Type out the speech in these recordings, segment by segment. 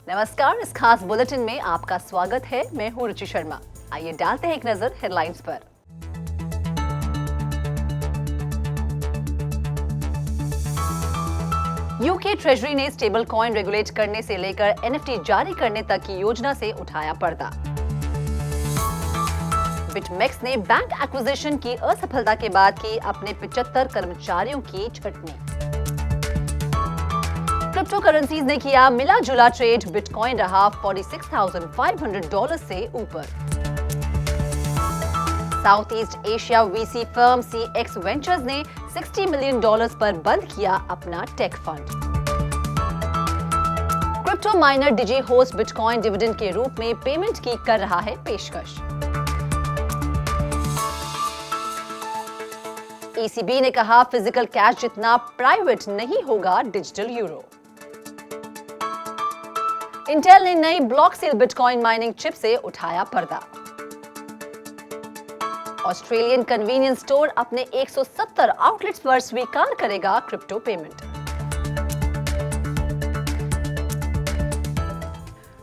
नमस्कार, इस खास बुलेटिन में आपका स्वागत है। मैं हूं रुचि शर्मा। आइए डालते हैं एक नजर हेडलाइंस पर। यूके ट्रेजरी ने स्टेबल कॉइन रेगुलेट करने से लेकर एनएफटी जारी करने तक की योजना से उठाया पर्दा। बिटमेक्स ने बैंक एक्विजिशन की असफलता के बाद की अपने 75 कर्मचारियों की छटनी। क्रिप्टो करेंसीज ने किया मिला जुला ट्रेड, बिटकॉइन रहा $46,500 से ऊपर। South east Asia VC firm CX ventures ने $60 मिलियन पर बंद किया अपना टेक फंड। क्रिप्टो माइनर डिजी होस्ट बिटकॉइन डिविडेंड के रूप में पेमेंट की कर रहा है पेशकश। ECB ने कहा फिजिकल कैश जितना प्राइवेट नहीं होगा डिजिटल यूरो। इंटेल ने नई Blockscale bitcoin mining chip से उठाया पर्दा। ऑस्ट्रेलियन कन्वीनियंस स्टोर अपने 170 आउटलेट्स पर स्वीकार करेगा क्रिप्टो पेमेंट।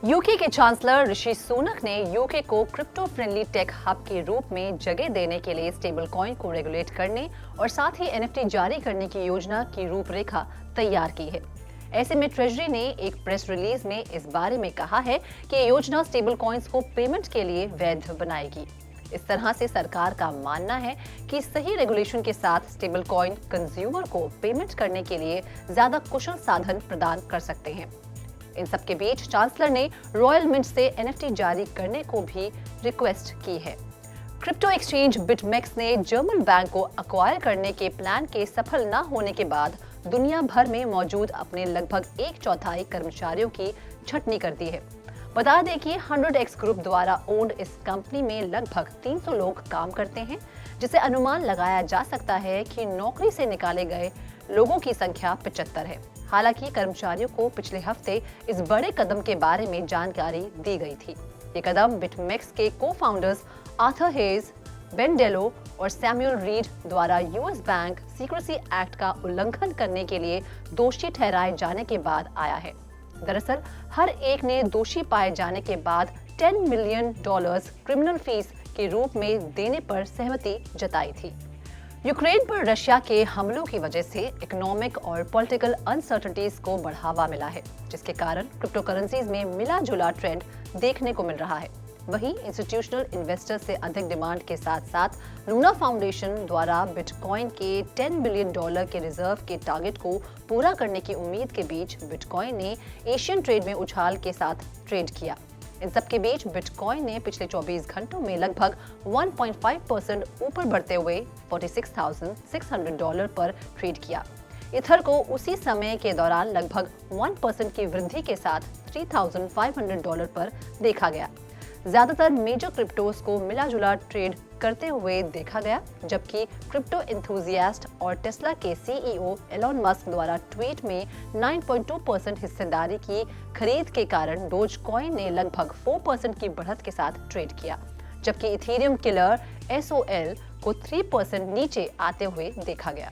यूके के चांसलर ऋषि सुनक ने यूके को क्रिप्टो फ्रेंडली टेक हब के रूप में जगह देने के लिए स्टेबल कॉइन को रेगुलेट करने और साथ ही एनएफटी जारी करने की योजना की रूपरेखा तैयार की है। ऐसे में ट्रेजरी ने एक प्रेस रिलीज में इस बारे में कहा है कि ये योजना स्टेबल कॉइन्स को पेमेंट के लिए वैध बनाएगी। इस तरह से सरकार का मानना है कि सही रेगुलेशन के साथ स्टेबल कॉइन कंज्यूमर को पेमेंट करने के लिए ज्यादा कुशल साधन प्रदान कर सकते हैं। इन सब के बीच चांसलर ने रॉयल मिंट से एनएफटी जारी करने को भी रिक्वेस्ट की है। क्रिप्टो एक्सचेंज बिटमेक्स ने जर्मन बैंक को अक्वायर करने के प्लान के सफल न होने के बाद दुनिया भर में मौजूद अपने लगभग 1/4 कर्मचारियों की छटनी कर दी है। बता दें कि 100x ग्रुप द्वारा ओन्ड इस कंपनी में लगभग 300 लोग काम करते हैं, जिसे अनुमान लगाया जा सकता है कि नौकरी से निकाले गए लोगों की संख्या 75 है। हालांकि कर्मचारियों को पिछले हफ्ते इस बड़े कदम के बारे में जानकारी दी गई थी। ये कदम बिटमेक्स के को-फाउंडर्स आर्थर हेज, बेन डेलो और सैमुअल रीड द्वारा यूएस बैंक सीक्रेसी एक्ट का उल्लंघन करने के लिए दोषी ठहराए जाने के बाद आया है। दरअसल हर एक ने दोषी पाए जाने के बाद $10 मिलियन क्रिमिनल फीस के रूप में देने पर सहमति जताई थी। यूक्रेन पर रशिया के हमलों की वजह से इकोनॉमिक और पॉलिटिकल अनसर्टेनिटीज को बढ़ावा मिला है, जिसके कारण क्रिप्टो करेंसीज में मिला जुला ट्रेंड देखने को मिल रहा है। वहीं इंस्टीट्यूशनल इन्वेस्टर्स से अधिक डिमांड के साथ साथ लूना फाउंडेशन द्वारा बिटकॉइन के $10 बिलियन के रिजर्व के टारगेट को पूरा करने की उम्मीद के बीच बिटकॉइन ने एशियन ट्रेड में उछाल के साथ ट्रेड किया। इन सब के बीच बिटकॉइन ने पिछले 24 घंटों में लगभग 1.5% ऊपर बढ़ते हुए $46,600 पर ट्रेड किया। इथर को उसी समय के दौरान लगभग 1% की वृद्धि के साथ $3,500 पर देखा गया। ज्यादातर मेजर क्रिप्टोस को मिला जुला ट्रेड करते हुए देखा गया, जबकि क्रिप्टो एंथुसियास्ट और टेस्ला के CEO एलोन मस्क द्वारा ट्वीट में 9.2% हिस्सेदारी की खरीद के कारण डोज कॉइन ने लगभग 4% की बढ़त के साथ ट्रेड किया, जबकि इथेरियम किलर SOL को 3% नीचे आते हुए देखा गया।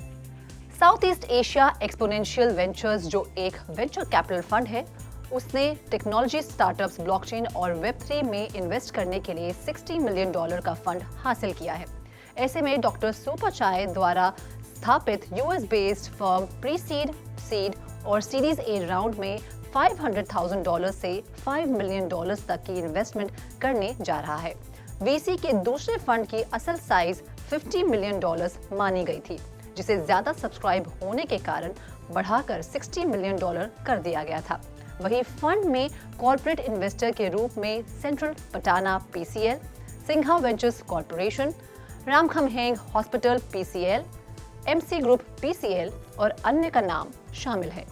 South east Asia exponential ventures, जो एक वेंचर कैपिटल फंड है, उसने टेक्नोलॉजी स्टार्टअप्स, ब्लॉकचेन और वेब3 में इन्वेस्ट करने के लिए $60 मिलियन का फंड हासिल किया है। ऐसे में डॉक्टर सुपर चाय द्वारा स्थापित US based firm pre-seed, seed और सीरीज ए राउंड में $500,000 से $5 मिलियन तक की इन्वेस्टमेंट करने जा रहा है। वीसी के दूसरे फंड की असल साइज $50 मिलियन मानी गई थी, जिसे ज्यादा सब्सक्राइब होने के कारण बढ़ाकर $60 मिलियन कर दिया गया था। वही फंड में कॉर्पोरेट इन्वेस्टर के रूप में Central Pattana PCL, Singha Ventures Corporation, Ramkhamhaeng hospital PCL, MC group PCL और अन्य का नाम शामिल है।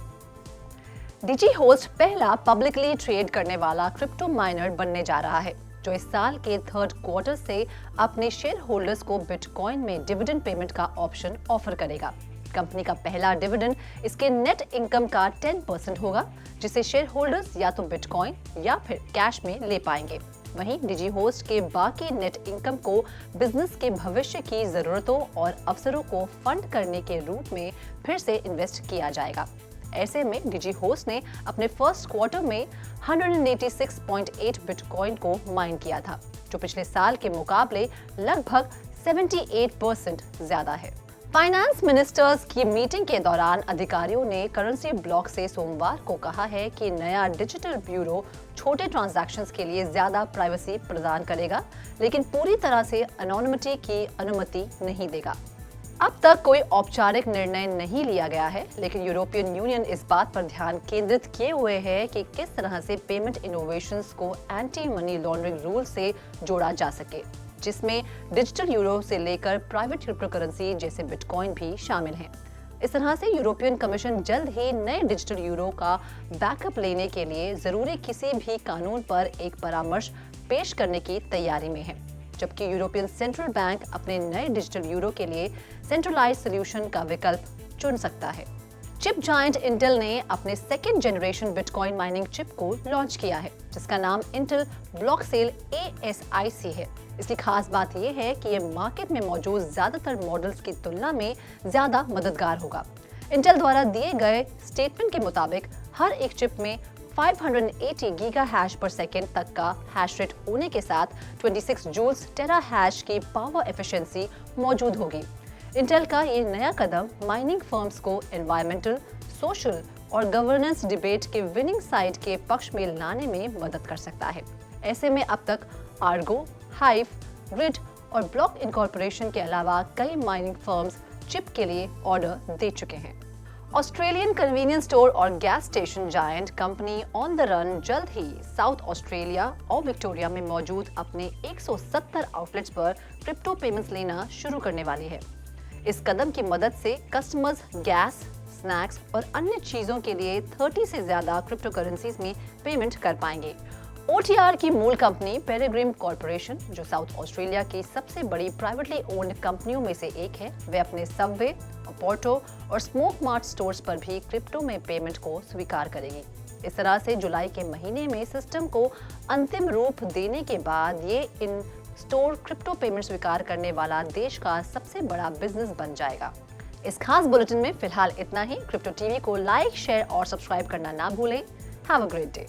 डिजी होस्ट पहला पब्लिकली ट्रेड करने वाला क्रिप्टो माइनर बनने जा रहा है, जो इस साल के 3rd क्वार्टर से अपने शेयर होल्डर्स को बिटकॉइन में डिविडेंड पेमेंट का ऑप्शन ऑफर करेगा। कंपनी का पहला डिविडेंड इसके नेट इनकम का 10% होगा, जिसे शेयर होल्डर्स या तो बिटकॉइन या फिर कैश में ले पाएंगे। वहीं डिजी होस्ट के बाकी नेट इनकम को बिजनेस के भविष्य की जरूरतों और अवसरों को फंड करने के रूप में फिर से इन्वेस्ट किया जाएगा। ऐसे में डिजी होस्ट ने अपने फर्स्ट क्वार्टर में 186.8 बिटकॉइन को माइन किया था, जो पिछले साल के मुकाबले लगभग 78% ज्यादा है। फाइनेंस मिनिस्टर्स की मीटिंग के दौरान अधिकारियों ने करेंसी ब्लॉक से सोमवार को कहा है कि नया डिजिटल ब्यूरो छोटे ट्रांजैक्शंस के लिए ज्यादा प्राइवेसी प्रदान करेगा, लेकिन पूरी तरह से एनोनिमिटी की अनुमति नहीं देगा। अब तक कोई औपचारिक निर्णय नहीं लिया गया है, लेकिन यूरोपियन यूनियन इस बात पर ध्यान केंद्रित किए हुए है कि किस तरह से पेमेंट इनोवेशंस को एंटी मनी लॉन्ड्रिंग रूल से जोड़ा जा सके, जिसमें डिजिटल यूरो से लेकर प्राइवेट क्रिप्टो करेंसी जैसे बिटकॉइन भी शामिल हैं। इस तरह से यूरोपियन कमीशन जल्द ही नए डिजिटल यूरो का बैकअप लेने के लिए जरूरी किसी भी कानून पर एक परामर्श पेश करने की तैयारी में है, जबकि यूरोपियन सेंट्रल बैंक अपने नए डिजिटल यूरो के लिए सेंट्रलाइज्ड सॉल्यूशन का विकल्प चुन सकता है। चिप जायंट इंटेल ने अपने second generation bitcoin mining chip को लॉन्च किया है, जिसका नाम इंटेल ब्लॉकसेल ASIC है। इसकी खास बात यह है कि यह मार्केट में मौजूद ज्यादातर मॉडल्स की तुलना में ज्यादा मददगार होगा। इंटेल द्वारा दिए गए स्टेटमेंट के मुताबिक हर एक चिप में 580 गीगा हैश पर सेकेंड तक का हैश रेट होने के साथ 26 जूल्स टेरा हैश की पावर एफिशिएंसी मौजूद होगी। इंटेल का ये नया कदम माइनिंग फर्म्स को एनवायरमेंटल, सोशल और गवर्नेंस डिबेट के विनिंग साइड के पक्ष में लाने में मदद कर सकता है। ऐसे में अब तक आर्गो, हाइव, ग्रिड और ब्लॉक इनकॉर्पोरेशन के अलावा कई माइनिंग फर्म्स चिप के लिए ऑर्डर दे चुके हैं। ऑस्ट्रेलियन कन्वीनियंस स्टोर और gas station giant company on the run जल्द ही साउथ ऑस्ट्रेलिया और विक्टोरिया में मौजूद अपने 170 आउटलेट्स पर क्रिप्टो पेमेंट्स लेना शुरू करने वाली है। इस कदम की मदद से कस्टमर्स गैस, स्नैक्स और अन्य चीजों के लिए 30 से ज्यादा क्रिप्टो करेंसीज में पेमेंट कर पाएंगे। OTR की मूल कंपनी पेरेग्रिम कॉर्पोरेशन, जो साउथ ऑस्ट्रेलिया की सबसे बड़ी प्राइवेटली ओन्ड कंपनियों में से एक है, वे अपने सबवे, पोर्टो और स्मोक मार्ट स्टोर्स पर भी क्रिप्टो में पेमेंट को स्वीकार करेगी। इस तरह से जुलाई के महीने में सिस्टम को अंतिम रूप देने के बाद ये इन स्टोर क्रिप्टो पेमेंट स्वीकार करने वाला देश का सबसे बड़ा बिजनेस बन जाएगा। इस खास बुलेटिन में फिलहाल इतना ही। क्रिप्टो टीवी को लाइक, शेयर और सब्सक्राइब करना ना भूलें। Have a great day.